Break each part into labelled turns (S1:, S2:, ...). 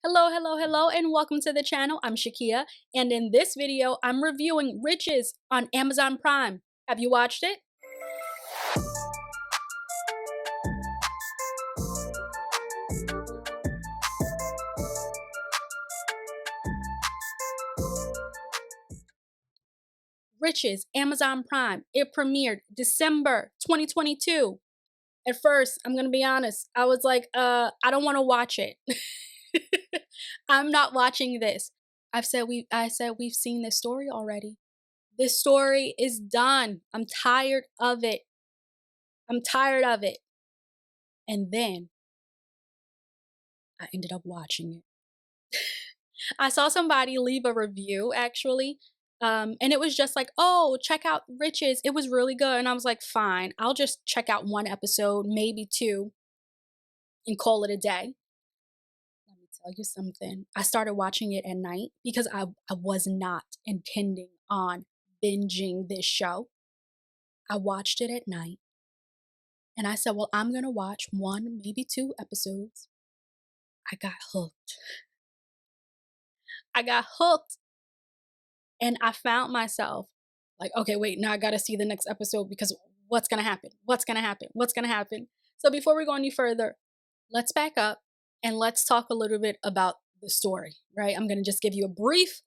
S1: Hello, hello, hello, and welcome to the channel. I'm Shakia, and in this video, I'm reviewing Riches on Amazon Prime. Have you watched it? Riches, Amazon Prime. It premiered December 2022. At first, I'm gonna be honest, I was like, I don't want to watch it. I'm not watching this. I said we've seen this story already. This story is done. I'm tired of it. I'm tired of it. And then I ended up watching it. I saw somebody leave a review actually. And it was just like, oh, check out Riches. It was really good. And I was like, fine, I'll just check out one episode, maybe two, and call it a day. Let me tell you something. I started watching it at night because I was not intending on binging this show. I watched it at night and I said, well, I'm going to watch one, maybe two episodes. I got hooked. I got hooked. And I found myself like, okay, wait, now I gotta see the next episode because what's gonna happen? What's gonna happen? What's gonna happen? So before we go any further, let's back up and let's talk a little bit about the story, right? I'm gonna just give you a brief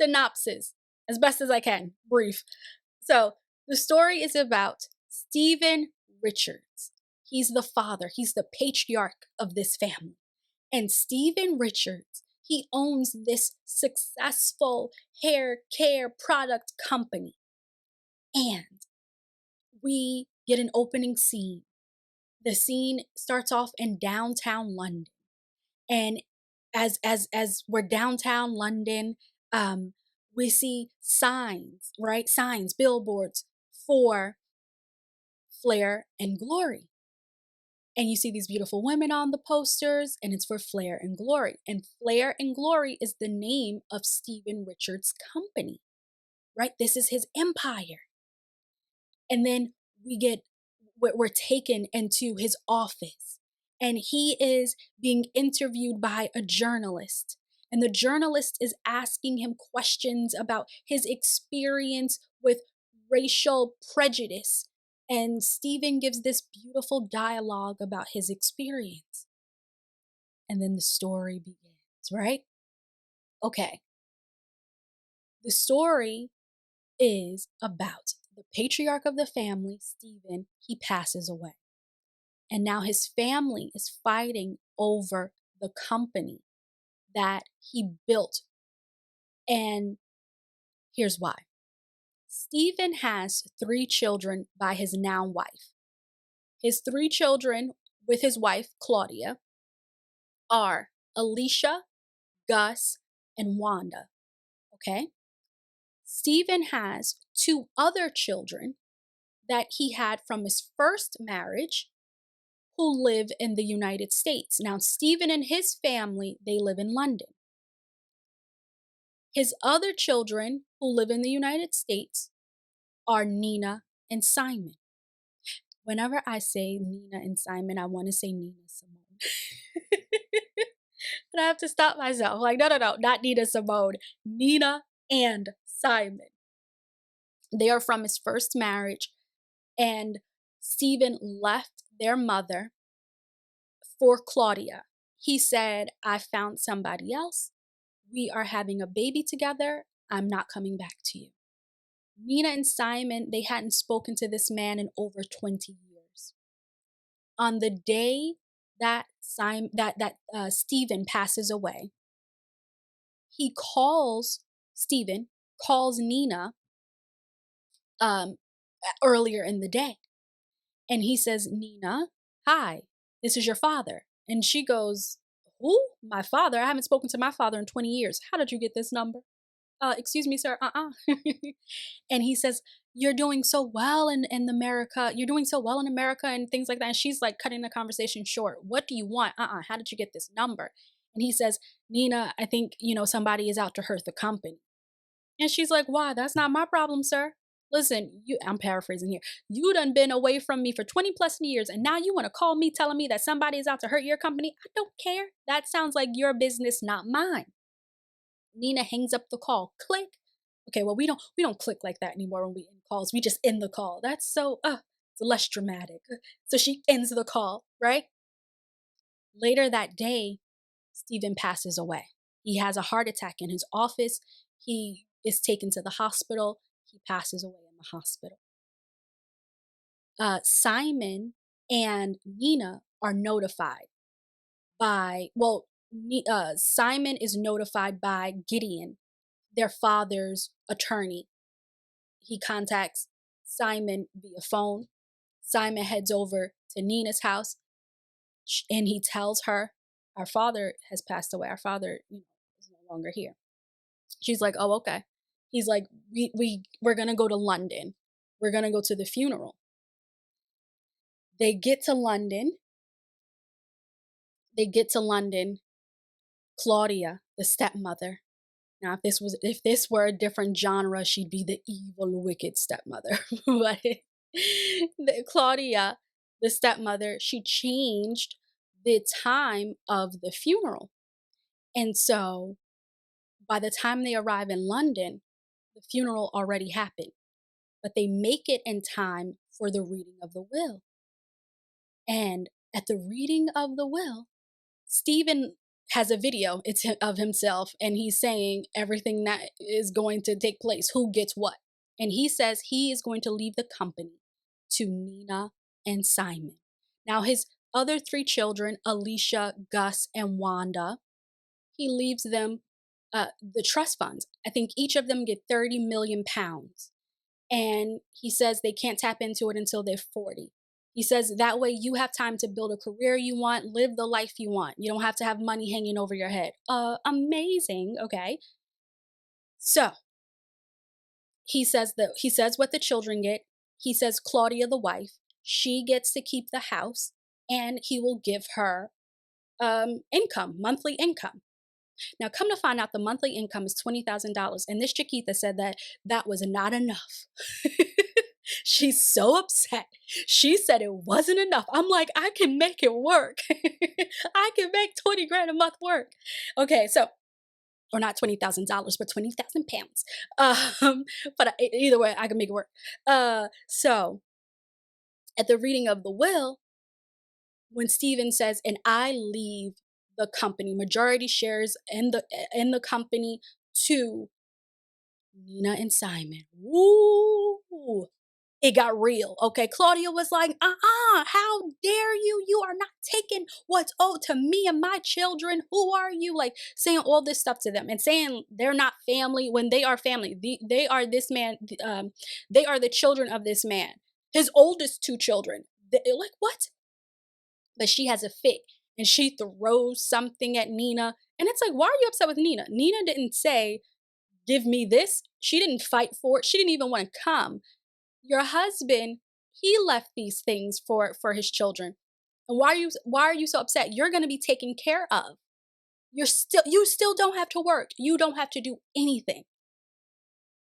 S1: synopsis as best as I can, brief. So the story is about Stephen Richards. He's the father, he's the patriarch of this family. And Stephen Richards, he owns this successful hair care product company. And we get an opening scene. The scene starts off in downtown London. And as we're downtown London, we see signs, right? Signs, billboards for Flair and Glory. And you see these beautiful women on the posters, and it's for Flair and Glory. And Flair and Glory is the name of Stephen Richards' company, right? This is his empire. And then we're taken into his office, and he is being interviewed by a journalist. And the journalist is asking him questions about his experience with racial prejudice, and Stephen gives this beautiful dialogue about his experience. And then the story begins, right? Okay. The story is about the patriarch of the family, Stephen. He passes away. And now his family is fighting over the company that he built. And here's why. Stephen has 3 children by his now wife. His 3 children with his wife, Claudia, are Alicia, Gus, and Wanda. Okay? Stephen has 2 other children that he had from his first marriage who live in the United States. Now, Stephen and his family, they live in London. His other children who live in the United States are Nina and Simon. Whenever I say Nina and Simon, I want to say Nina Simone. And I have to stop myself. Like, no, not Nina Simone. Nina and Simon. They are from his first marriage. And Stephen left their mother for Claudia. He said, I found somebody else. We are having a baby together. I'm not coming back to you. Nina and Simon, they hadn't spoken to this man in over 20 years. On the day that Stephen passes away, Stephen calls Nina earlier in the day. And he says, Nina, hi, this is your father. And she goes, who? My father? I haven't spoken to my father in 20 years. How did you get this number? Excuse me, sir. And he says, you're doing so well in America. You're doing so well in America and things like that. And she's like cutting the conversation short. What do you want? How did you get this number? And he says, Nina, I think, somebody is out to hurt the company. And she's like, why? That's not my problem, sir. Listen, I'm paraphrasing here. You done been away from me for 20 plus years, and now you want to call me telling me that somebody is out to hurt your company? I don't care. That sounds like your business, not mine. Nina hangs up the call. Click. Okay, well, we don't click like that anymore when we end calls. We just end the call. That's so it's less dramatic. So she ends the call, right? Later that day, Stephen passes away. He has a heart attack in his office. He is taken to the hospital. He passes away in the hospital. Simon and Nina are notified by, well, Simon is notified by Gideon, their father's attorney. He contacts Simon via phone. Simon heads over to Nina's house and he tells her, our father has passed away. Our father, is no longer here. She's like, oh, okay. He's like, we're gonna go to London. We're gonna go to the funeral. They get to London. Claudia, the stepmother. Now, if this were a different genre, she'd be the evil, wicked stepmother. But Claudia, the stepmother, she changed the time of the funeral. And so by the time they arrive in London, the funeral already happened. But they make it in time for the reading of the will. And at the reading of the will, Stephen has a video of himself and he's saying everything that is going to take place, who gets what. And he says he is going to leave the company to Nina and Simon. Now, his other three children, Alicia, Gus, and Wanda, he leaves them the trust funds. I think each of them get 30 million pounds. And he says they can't tap into it until they're 40. He says that way you have time to build a career you want, live the life you want. You don't have to have money hanging over your head. Amazing. Okay. So he says what the children get. He says Claudia, the wife, she gets to keep the house and he will give her income, monthly income. Now, come to find out, the monthly income is $20,000. And this Chiquita said that was not enough. She's so upset. She said it wasn't enough. I'm like, I can make it work. I can make 20 grand a month work. Okay, so, or not $20,000, but 20,000 pounds. But either way, I can make it work. So, at the reading of the will, when Stephen says, and I leave the company, majority shares in the company to Nina and Simon. Woo! It got real. Okay, Claudia was like, how dare you? You are not taking what's owed to me and my children. Who are you? Like saying all this stuff to them and saying they're not family when they are family. They are this man. They are the children of this man. His oldest two children. Like what? But she has a fit and she throws something at Nina. And it's like, why are you upset with Nina? Nina didn't say, give me this. She didn't fight for it. She didn't even want to come. Your husband, he left these things for his children. And why are you so upset? You're going to be taken care of. You still don't have to work. You don't have to do anything.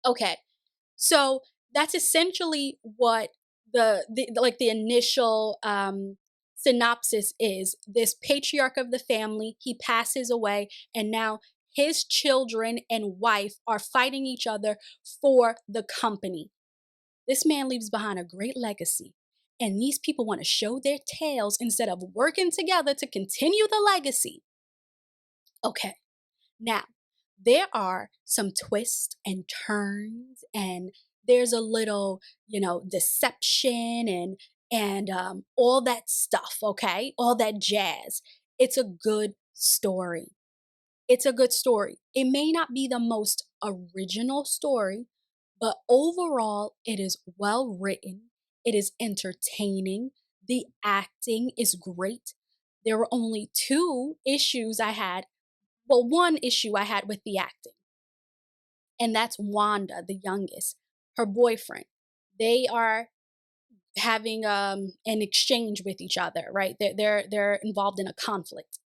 S1: Okay. So that's essentially what the initial synopsis is. This patriarch of the family, he passes away, and now his children and wife are fighting each other for the company. This man leaves behind a great legacy, and these people want to show their tails instead of working together to continue the legacy. Okay, now there are some twists and turns, and there's a little, deception and all that stuff. Okay, all that jazz. It's a good story. It's a good story. It may not be the most original story, but overall, it is well written. It is entertaining. The acting is great. There were only two issues I had. Well, one issue I had with the acting, and that's Wanda, the youngest, her boyfriend. They are having an exchange with each other, right? They're involved in a conflict.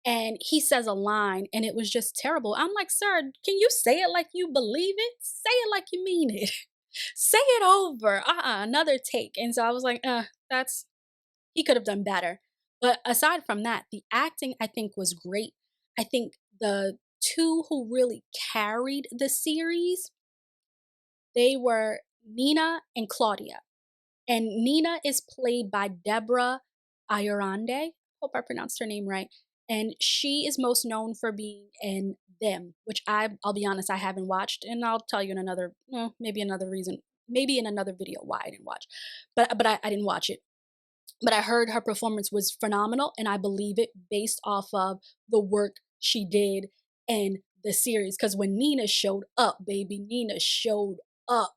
S1: And he says a line and it was just terrible. I'm like, sir, can you say it like you believe it? Say it like you mean it. Say it over. Another take. And so I was like, that's he could have done better. But aside from that, the acting I think was great. I think the two who really carried the series, they were Nina and Claudia. And Nina is played by Deborah Ayorande. Hope I pronounced her name right. And she is most known for being in Them, which I'll be honest, I haven't watched, and I'll tell you in another, maybe another reason, maybe in another video why I didn't watch. But I didn't watch it. But I heard her performance was phenomenal, and I believe it based off of the work she did in the series. Because when Nina showed up, baby, Nina showed up.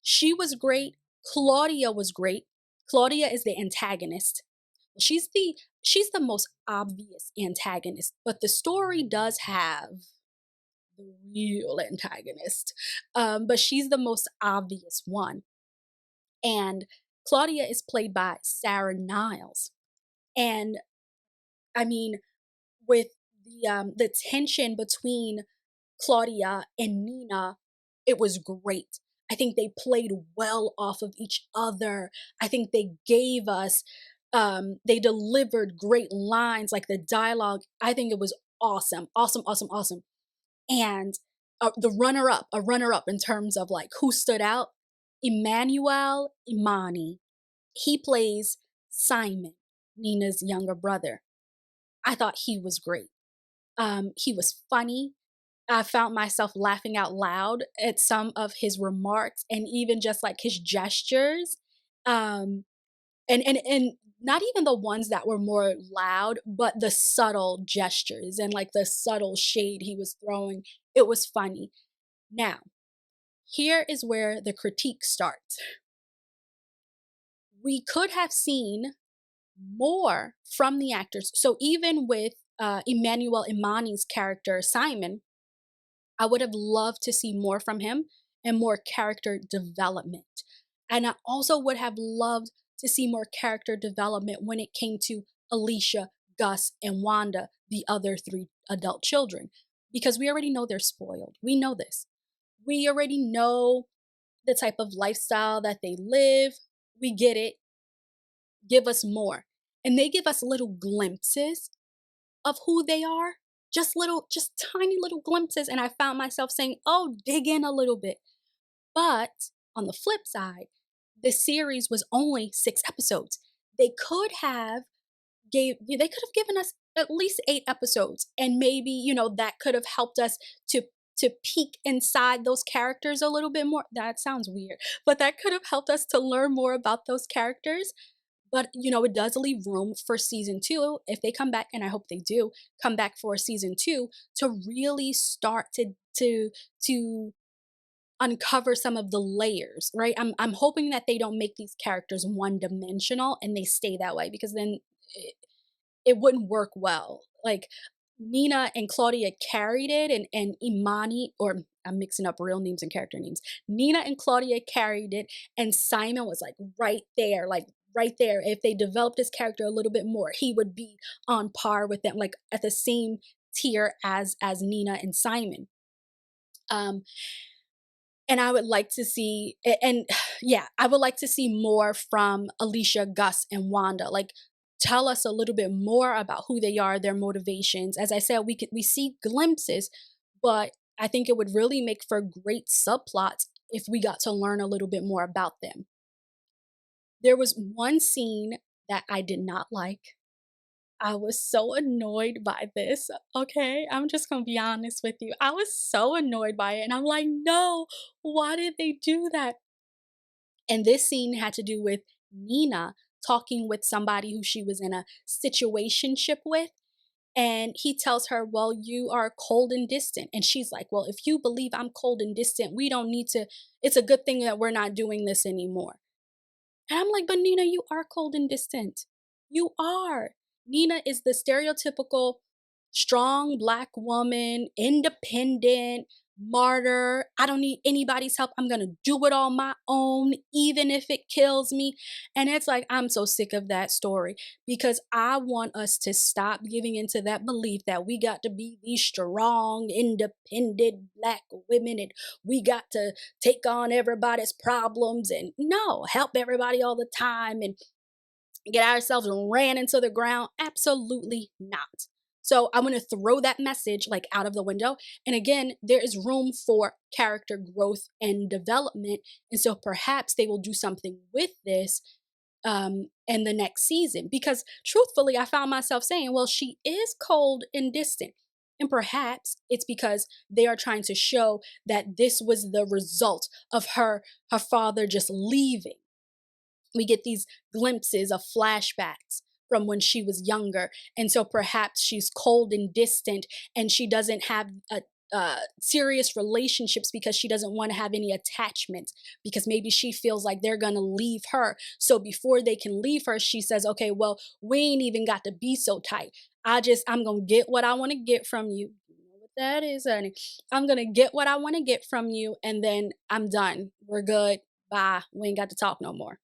S1: She was great. Claudia was great. Claudia is the antagonist. She's the most obvious antagonist, but the story does have the real antagonist. But she's the most obvious one. And Claudia is played by Sarah Niles. And I mean, with the tension between Claudia and Nina, it was great. I think they played well off of each other. I think they gave us, they delivered great lines, like the dialogue. I think it was awesome, awesome, awesome, awesome. And a runner up in terms of like who stood out, Emmanuel Imani. He plays Simon, Nina's younger brother. I thought he was great. He was funny. I found myself laughing out loud at some of his remarks and even just like his gestures. Um, and not even the ones that were more loud, but the subtle gestures and like the subtle shade he was throwing. It was funny. Now, here is where the critique starts. We could have seen more from the actors. So even with Emmanuel Imani's character, Simon, I would have loved to see more from him and more character development. And I also would have loved to see more character development when it came to Alicia, Gus, and Wanda, the other three adult children, because we already know they're spoiled. We know this. We already know the type of lifestyle that they live. We get it. Give us more. And they give us little glimpses of who they are, just tiny little glimpses. And I found myself saying, oh, dig in a little bit. But on the flip side, the series was only 6 episodes. They could have given us at least 8 episodes, and maybe that could have helped us to peek inside those characters a little bit more. That sounds weird, but that could have helped us to learn more about those characters. But it does leave room for season two if they come back, and I hope they do come back for season two to really start to uncover some of the layers, right? I'm hoping that they don't make these characters one dimensional and they stay that way, because then it wouldn't work well. Like Nina and Claudia carried it, and Imani, or I'm mixing up real names and character names. Nina and Claudia carried it, and Simon was like right there, like right there. If they developed his character a little bit more, he would be on par with them, like at the same tier as Nina and Simon. Um, and I would like to see, and yeah, I would like to see more from Alicia, Gus, and Wanda. Like, tell us a little bit more about who they are, their motivations. As I said, we see glimpses, but I think it would really make for great subplots if we got to learn a little bit more about them. There was one scene that I did not like. I was so annoyed by this. Okay, I'm just gonna be honest with you. I was so annoyed by it, and I'm like, no, why did they do that? And this scene had to do with Nina talking with somebody who she was in a situationship with. And he tells her, well, you are cold and distant. And she's like, well, if you believe I'm cold and distant, we don't need to, it's a good thing that we're not doing this anymore. And I'm like, but Nina, you are cold and distant. You are. Nina is the stereotypical strong Black woman, independent, martyr. I don't need anybody's help. I'm going to do it on my own, even if it kills me. And it's like, I'm so sick of that story because I want us to stop giving into that belief that we got to be these strong, independent Black women and we got to take on everybody's problems and no, help everybody all the time and get ourselves ran into the ground. Absolutely not. So I'm going to throw that message like out of the window. And again, there is room for character growth and development. And so perhaps they will do something with this in the next season. Because truthfully, I found myself saying, well, she is cold and distant. And perhaps it's because they are trying to show that this was the result of her father just leaving. We get these glimpses of flashbacks from when she was younger. And so perhaps she's cold and distant and she doesn't have serious relationships because she doesn't want to have any attachment because maybe she feels like they're going to leave her. So before they can leave her, she says, okay, well, we ain't even got to be so tight. I'm going to get what I want to get from you. You know what that is, honey. I'm going to get what I want to get from you. And then I'm done. We're good. Bye. We ain't got to talk no more.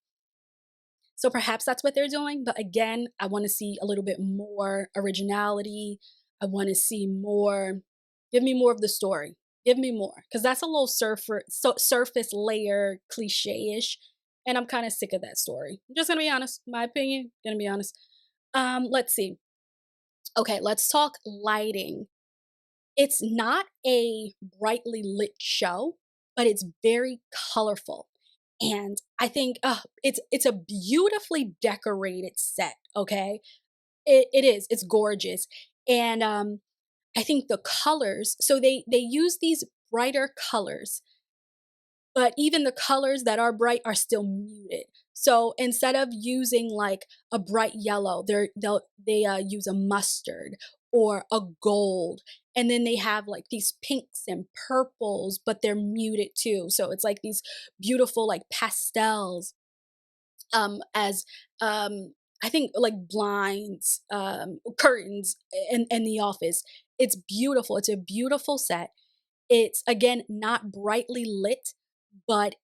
S1: So perhaps that's what they're doing. But again, I want to see a little bit more originality. I want to see more. Give me more of the story. Give me more. Because that's a little surface layer cliche ish. And I'm kind of sick of that story. I'm just going to be honest. My opinion, going to be honest. Let's see. Okay, let's talk lighting. It's not a brightly lit show, but it's very colorful. And I think it's a beautifully decorated set, okay? It is. It's gorgeous. And I think the colors, so they use these brighter colors, but even the colors that are bright are still muted. So instead of using like a bright yellow, they use a mustard or a gold, and then they have like these pinks and purples, but they're muted too. So it's like these beautiful like pastels, as I think like blinds, curtains in the office. It's beautiful. It's a beautiful set. It's again not brightly lit, but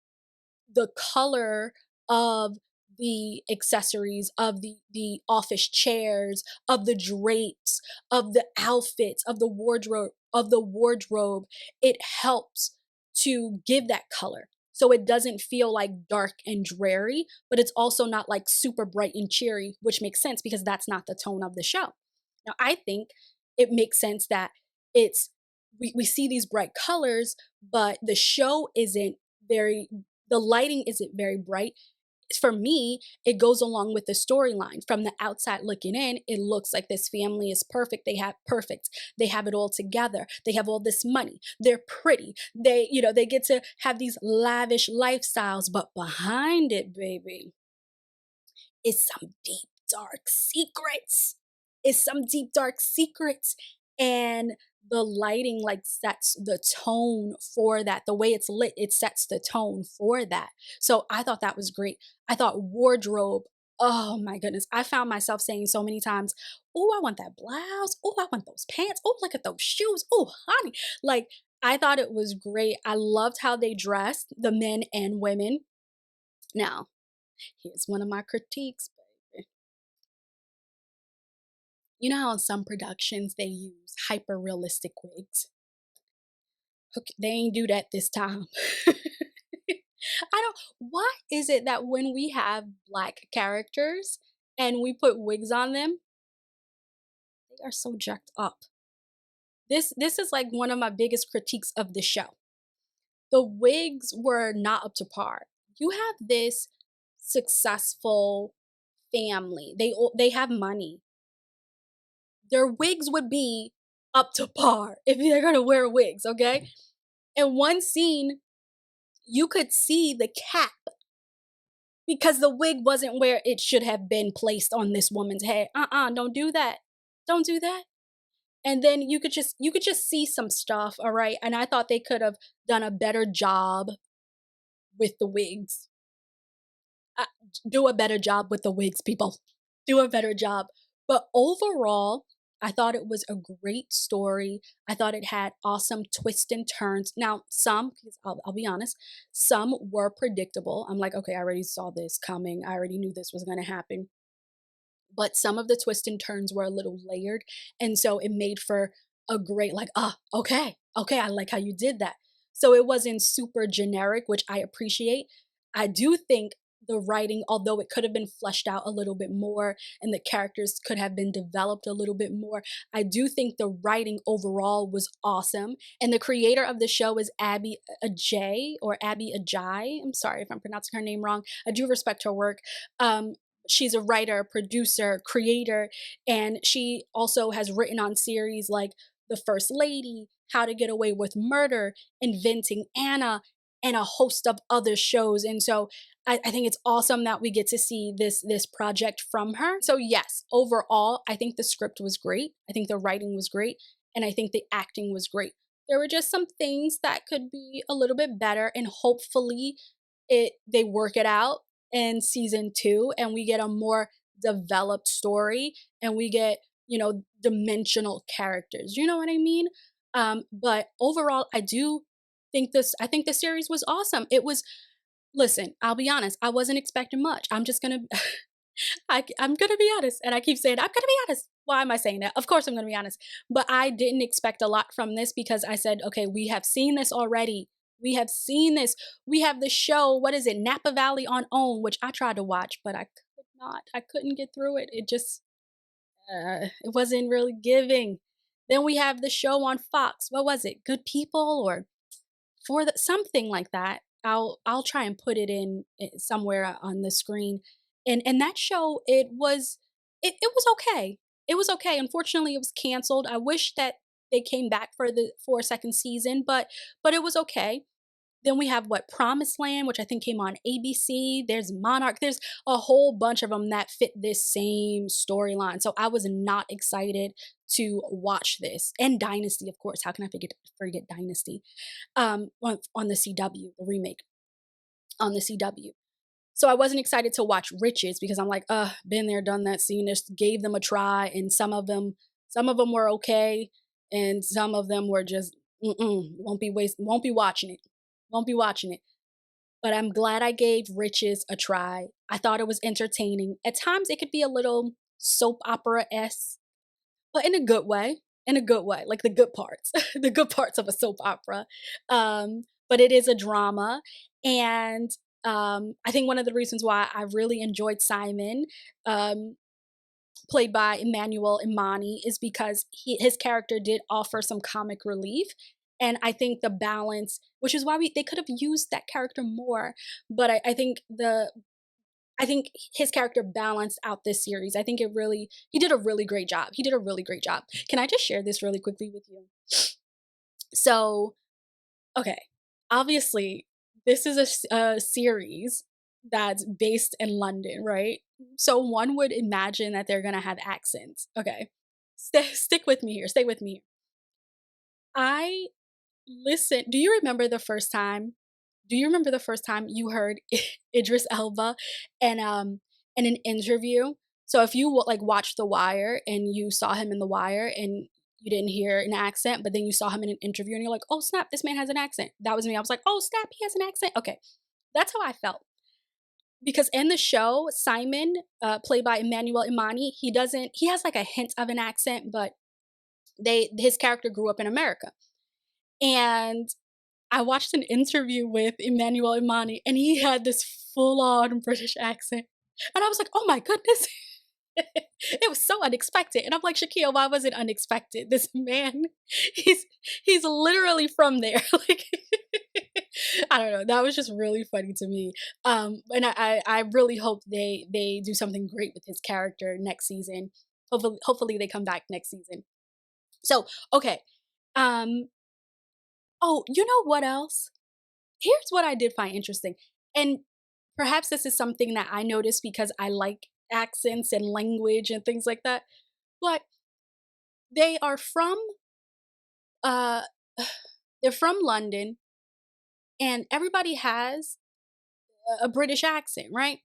S1: the color of the accessories, of the office chairs, of the drapes, of the outfits, of the wardrobe, it helps to give that color. So it doesn't feel like dark and dreary, but it's also not like super bright and cheery, which makes sense because that's not the tone of the show. Now, I think it makes sense that it's we see these bright colors, but the show isn't very the lighting isn't very bright. For me, it goes along with the storyline. From the outside looking in, it looks like this family is perfect. They have it all together. They have all this money. They're pretty. They get to have these lavish lifestyles, but behind it, baby, is some deep dark secrets. Is some deep dark secrets. And the lighting like sets the tone for that. The way it's lit, it sets the tone for that. So I thought that was great. I thought wardrobe, oh my goodness. I found myself saying so many times, oh, I want that blouse. Oh, I want those pants. Oh, look at those shoes. Oh, honey. Like, I thought it was great. I loved how they dressed, the men and women. Now, here's one of my critiques, baby. You know how in some productions they use hyper realistic wigs? Okay, they ain't do that this time. Why is it that when we have Black characters and we put wigs on them, they are so jacked up? This is like one of my biggest critiques of the show. The wigs were not up to par. You have this successful family. They have money. Their wigs would be up to par if they're gonna wear wigs, okay? In one scene, you could see the cap because the wig wasn't where it should have been placed on this woman's head. Don't do that. Don't do that. And then you could just see some stuff, all right? And I thought they could have done a better job with the wigs. Uh, do a better job with the wigs, people. Do a better job. But overall, I thought it was a great story. I thought it had awesome twists and turns. Now, some, because I'll be honest, some were predictable. I'm like, okay, I already saw this coming. I already knew this was going to happen. But some of the twists and turns were a little layered. And so it made for a great, like, okay, okay, I like how you did that. So it wasn't super generic, which I appreciate. I do think the writing, although it could have been fleshed out a little bit more and the characters could have been developed a little bit more, I do think the writing overall was awesome. And the creator of the show is Abby Ajay or Abby Ajay. I'm sorry if I'm pronouncing her name wrong. I do respect her work. Um, she's a writer, producer, creator, and she also has written on series like The First Lady, How to Get Away with Murder, Inventing Anna, and a host of other shows. And so I think it's awesome that we get to see this project from her. So yes, overall, I think the script was great. I think the writing was great, and I think the acting was great. There were just some things that could be a little bit better, and hopefully they work it out in season 2 and we get a more developed story and we get, dimensional characters. You know what I mean? But overall, I think the series was awesome. It was Listen, I'll be honest, I wasn't expecting much. I'm just gonna I'm gonna be honest, and I keep saying I'm gonna be honest. Why am I saying that? Of course, I'm gonna be honest. But I didn't expect a lot from this because I said, okay, we have seen this already. We have seen this. We have the show. What is it? Napa Valley on OWN, which I tried to watch, but I could not. I couldn't get through it. It wasn't really giving. Then we have the show on Fox. What was it? Good People or for the something like that. I'll try and put it in somewhere on the screen. And that show, it was okay. It was okay. Unfortunately, it was canceled. I wish that they came back for a second season, but it was okay. Then we have what Promised Land, which I think came on ABC. There's Monarch. There's a whole bunch of them that fit this same storyline. So I was not excited to watch this. And Dynasty, of course. How can I forget Dynasty? On the CW, the remake on the CW. So I wasn't excited to watch Riches because I'm like, been there, done that, seen this, gave them a try, and some of them were okay, and some of them were just, won't be watching it, won't be watching it. But I'm glad I gave Riches a try. I thought it was entertaining. At times, it could be a little soap opera esque, but in a good way, in a good way, like the good parts, the good parts of a soap opera. But it is a drama, and I think one of the reasons why I really enjoyed Simon, um, played by Emmanuel Imani, is because his character did offer some comic relief. And I think the balance, which is why they could have used that character more, but I think his character balanced out this series. I think he did a really great job. He did a really great job. Can I just share this really quickly with you? So, okay, obviously, this is a series that's based in London, right? So one would imagine that they're gonna have accents. Okay, stick with me here. Stay with me. I listen. Do you remember the first time you heard Idris Elba and in an interview? So if you like watched The Wire and you saw him in The Wire and you didn't hear an accent, but then you saw him in an interview and you're like, "Oh snap, this man has an accent." That was me. I was like, "Oh snap, he has an accent." Okay. That's how I felt. Because in the show, Simon, played by Emmanuel Imani, he has like a hint of an accent, but his character grew up in America. And I watched an interview with Emmanuel Imani, and he had this full-on British accent, and I was like, "Oh my goodness." It was so unexpected, and I'm like, "Shaquille, why was it unexpected? This man, he's he's literally from there." Like, I don't know, that was just really funny to me, and I really hope they do something great with his character next season. Hopefully they come back next season. So, okay, um, oh, you know what else? Here's what I did find interesting, and perhaps this is something that I noticed because I like accents and language and things like that, but they are uh they're from London and everybody has a British accent, right?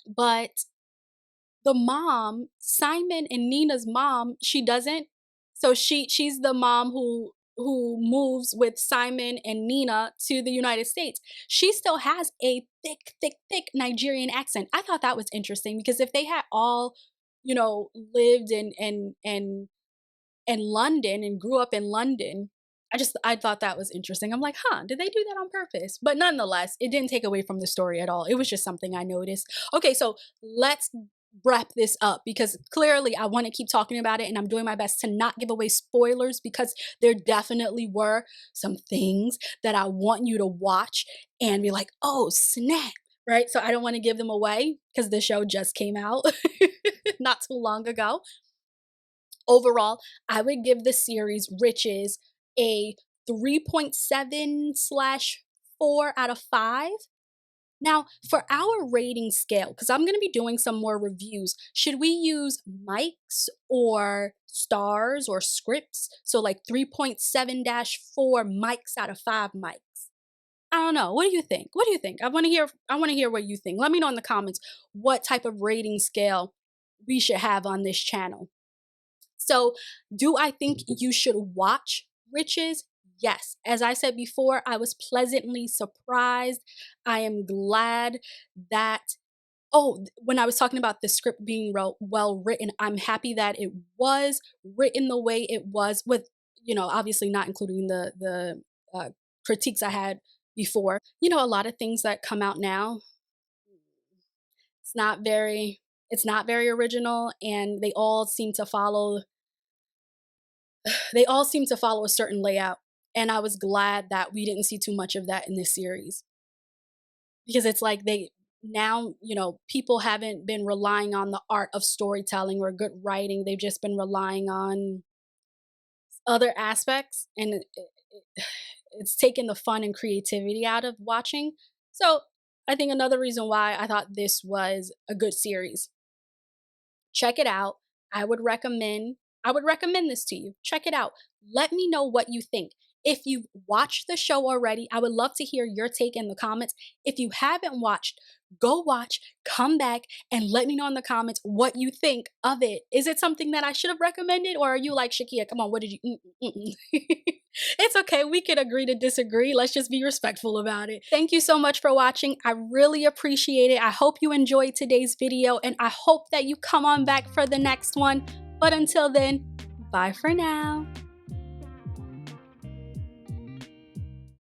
S1: But the mom, Simon and Nina's mom, she doesn't. So she's the mom who moves with Simon and Nina to the United States. She still has a thick Nigerian accent. I thought that was interesting because if they had all, lived in London and grew up in London, I thought that was interesting. I'm like, huh, did they do that on purpose? But nonetheless, it didn't take away from the story at all. It was just something I noticed. Okay, so let's wrap this up because clearly I want to keep talking about it and I'm doing my best to not give away spoilers because there definitely were some things that I want you to watch and be like, oh, snap. Right? So I don't want to give them away because the show just came out not too long ago. Overall, I would give the series Riches a 3.7 slash 4 out of 5. Now, for our rating scale, because I'm going to be doing some more reviews, should we use mics or stars or scripts? So, like 3.7 4 mics out of 5 mics. I don't know. What do you think? What do you think? I want to hear what you think. Let me know in the comments what type of rating scale we should have on this channel. So, do I think you should watch Riches? Yes. As I said before, I was pleasantly surprised. I am glad that, when I was talking about the script being well written, I'm happy that it was written the way it was, with, obviously not including the critiques I had before. A lot of things that come out now, it's not very. It's not very original, and they all seem to follow a certain layout. And I was glad that we didn't see too much of that in this series because it's like people haven't been relying on the art of storytelling or good writing. They've just been relying on other aspects, and it's taken the fun and creativity out of watching. So I think another reason why I thought this was a good series. Check it out. I would recommend I would recommend this to you. Check it out. Let me know what you think. If you've watched the show already, I would love to hear your take in the comments. If you haven't watched, go watch, come back, and let me know in the comments what you think of it. Is it something that I should have recommended, or are you like, Shakia, come on, what did you? It's okay. We can agree to disagree. Let's just be respectful about it. Thank you so much for watching. I really appreciate it. I hope you enjoyed today's video, and I hope that you come on back for the next one. But until then, bye for now.